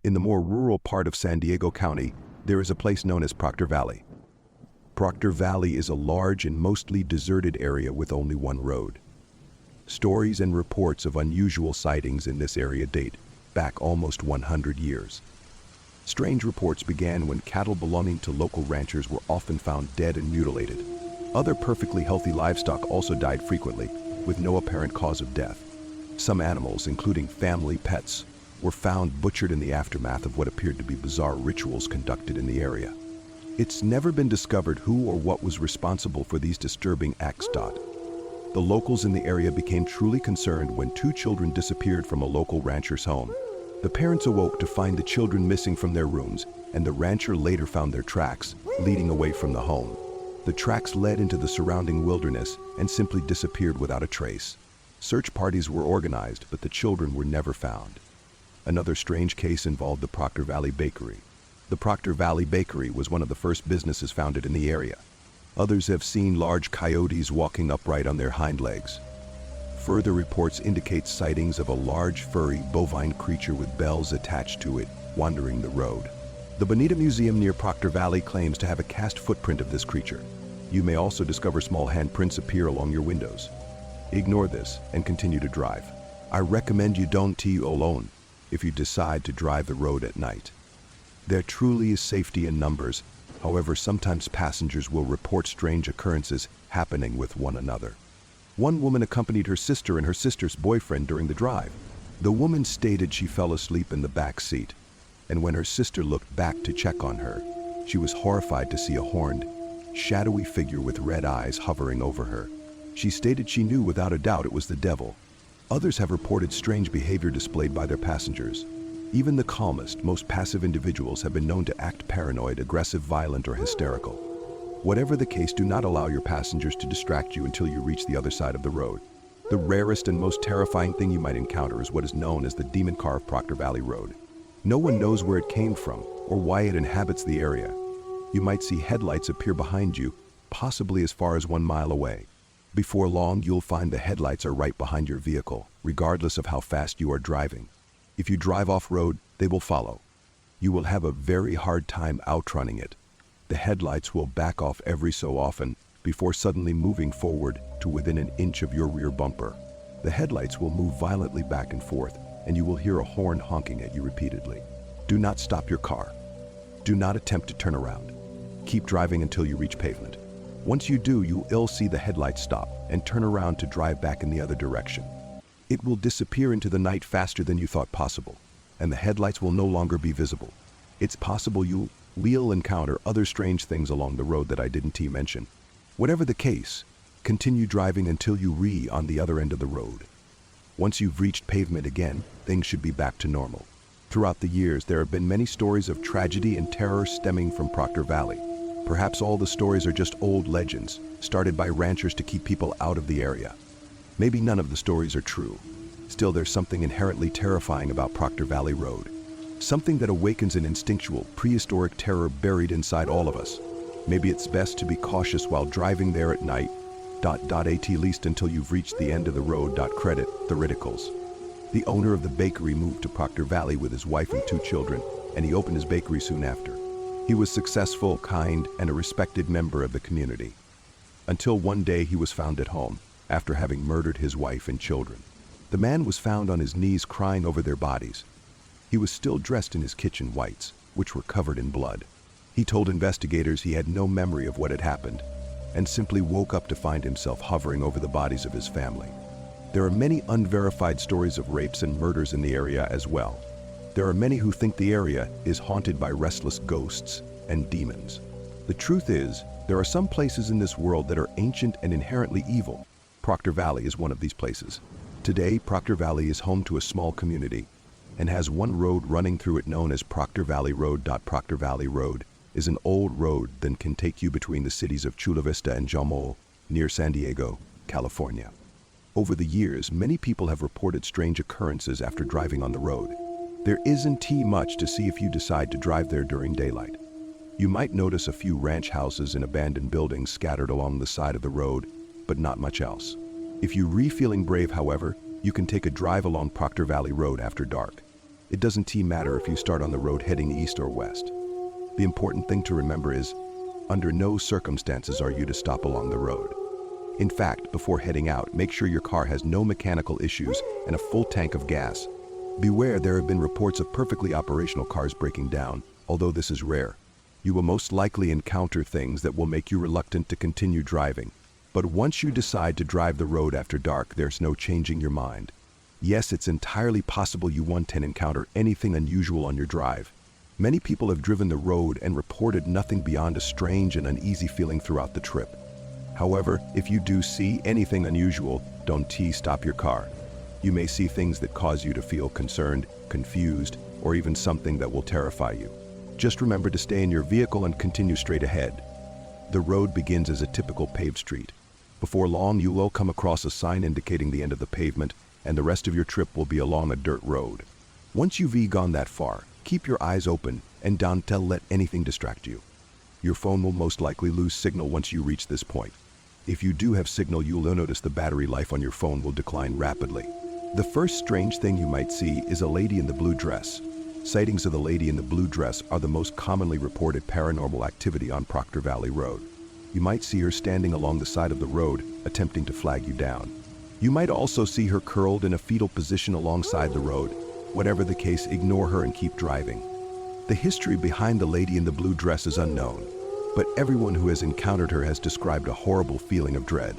In the more rural part of San Diego County, there is a place known as Proctor Valley. Proctor Valley is a large and mostly deserted area with only one road. Stories and reports of unusual sightings in this area date back almost 100 years. Strange reports began when cattle belonging to local ranchers were often found dead and mutilated. Other perfectly healthy livestock also died frequently, with no apparent cause of death. Some animals, including family pets, were found butchered in the aftermath of what appeared to be bizarre rituals conducted in the area. It's never been discovered who or what was responsible for these disturbing acts. The locals in the area became truly concerned when 2 children disappeared from a local rancher's home. The parents awoke to find the children missing from their rooms, and the rancher later found their tracks leading away from the home. The tracks led into the surrounding wilderness and simply disappeared without a trace. Search parties were organized, but the children were never found. Another strange case involved the Proctor Valley Bakery. The Proctor Valley Bakery was one of the first businesses founded in the area. Others have seen large coyotes walking upright on their hind legs. Further reports indicate sightings of a large furry bovine creature with bells attached to it wandering the road. The Bonita Museum near Proctor Valley claims to have a cast footprint of this creature. You may also discover small handprints appear along your windows. Ignore this and continue to drive. I recommend you don't be alone if you decide to drive the road at night. There truly is safety in numbers. However, sometimes passengers will report strange occurrences happening with one another. One woman accompanied her sister and her sister's boyfriend during the drive. The woman stated she fell asleep in the back seat, and when her sister looked back to check on her, she was horrified to see a horned, shadowy figure with red eyes hovering over her. She stated she knew without a doubt it was the devil. Others have reported strange behavior displayed by their passengers. Even the calmest, most passive individuals have been known to act paranoid, aggressive, violent, or hysterical. Whatever the case, do not allow your passengers to distract you until you reach the other side of the road. The rarest and most terrifying thing you might encounter is what is known as the demon car of Proctor Valley Road. No one knows where it came from or why it inhabits the area. You might see headlights appear behind you, possibly as far as 1 mile away. Before long, you'll find the headlights are right behind your vehicle, regardless of how fast you are driving. If you drive off-road, they will follow. You will have a very hard time outrunning it. The headlights will back off every so often before suddenly moving forward to within an inch of your rear bumper. The headlights will move violently back and forth, and you will hear a horn honking at you repeatedly. Do not stop your car. Do not attempt to turn around. Keep driving until you reach pavement. Once you do, you'll see the headlights stop and turn around to drive back in the other direction. It will disappear into the night faster than you thought possible, and the headlights will no longer be visible. It's possible you will encounter other strange things along the road that I didn't mention. Whatever the case, continue driving until you on the other end of the road. Once you've reached pavement again, things should be back to normal. Throughout the years, there have been many stories of tragedy and terror stemming from Proctor Valley. Perhaps all the stories are just old legends, started by ranchers to keep people out of the area. Maybe none of the stories are true. Still, there's something inherently terrifying about Proctor Valley Road. Something that awakens an instinctual, prehistoric terror buried inside all of us. Maybe it's best to be cautious while driving there at night. At least until you've reached the end of the road. Credit the Ridicles. The owner of the bakery moved to Proctor Valley with his wife and 2 children, and he opened his bakery soon after. He was successful, kind, and a respected member of the community. Until one day he was found at home, after having murdered his wife and children. The man was found on his knees crying over their bodies. He was still dressed in his kitchen whites, which were covered in blood. He told investigators he had no memory of what had happened, and simply woke up to find himself hovering over the bodies of his family. There are many unverified stories of rapes and murders in the area as well. There are many who think the area is haunted by restless ghosts and demons. The truth is, there are some places in this world that are ancient and inherently evil. Proctor Valley is one of these places. Today, Proctor Valley is home to a small community and has one road running through it known as Proctor Valley Road. Proctor Valley Road is an old road that can take you between the cities of Chula Vista and Jamul, near San Diego, California. Over the years, many people have reported strange occurrences after driving on the road. There isn't much to see if you decide to drive there during daylight. You might notice a few ranch houses and abandoned buildings scattered along the side of the road, but not much else. If you're feeling brave, however, you can take a drive along Proctor Valley Road after dark. It doesn't matter if you start on the road heading east or west. The important thing to remember is, under no circumstances are you to stop along the road. In fact, before heading out, make sure your car has no mechanical issues and a full tank of gas. Beware, there have been reports of perfectly operational cars breaking down, although this is rare. You will most likely encounter things that will make you reluctant to continue driving. But once you decide to drive the road after dark, there's no changing your mind. Yes, it's entirely possible you won't encounter anything unusual on your drive. Many people have driven the road and reported nothing beyond a strange and uneasy feeling throughout the trip. However, if you do see anything unusual, don't stop your car. You may see things that cause you to feel concerned, confused, or even something that will terrify you. Just remember to stay in your vehicle and continue straight ahead. The road begins as a typical paved street. Before long, you will come across a sign indicating the end of the pavement, and the rest of your trip will be along a dirt road. Once you've gone that far, keep your eyes open and don't let anything distract you. Your phone will most likely lose signal once you reach this point. If you do have signal, you'll notice the battery life on your phone will decline rapidly. The first strange thing you might see is a lady in the blue dress. Sightings of the lady in the blue dress are the most commonly reported paranormal activity on Proctor Valley Road. You might see her standing along the side of the road, attempting to flag you down. You might also see her curled in a fetal position alongside the road. Whatever the case, ignore her and keep driving. The history behind the lady in the blue dress is unknown, but everyone who has encountered her has described a horrible feeling of dread.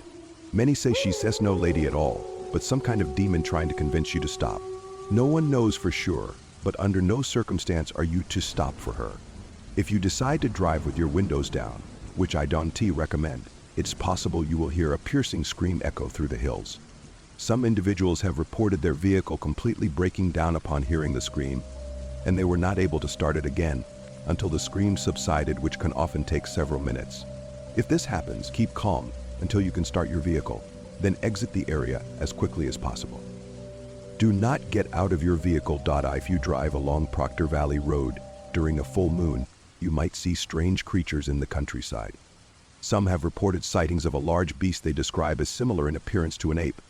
Many say she's no lady at all, but some kind of demon trying to convince you to stop. No one knows for sure, but under no circumstance are you to stop for her. If you decide to drive with your windows down, which I don't recommend, it's possible you will hear a piercing scream echo through the hills. Some individuals have reported their vehicle completely breaking down upon hearing the scream, and they were not able to start it again until the scream subsided, which can often take several minutes. If this happens, keep calm until you can start your vehicle, then exit the area as quickly as possible. Do not get out of your vehicle. If you drive along Proctor Valley Road during a full moon, you might see strange creatures in the countryside. Some have reported sightings of a large beast they describe as similar in appearance to an ape,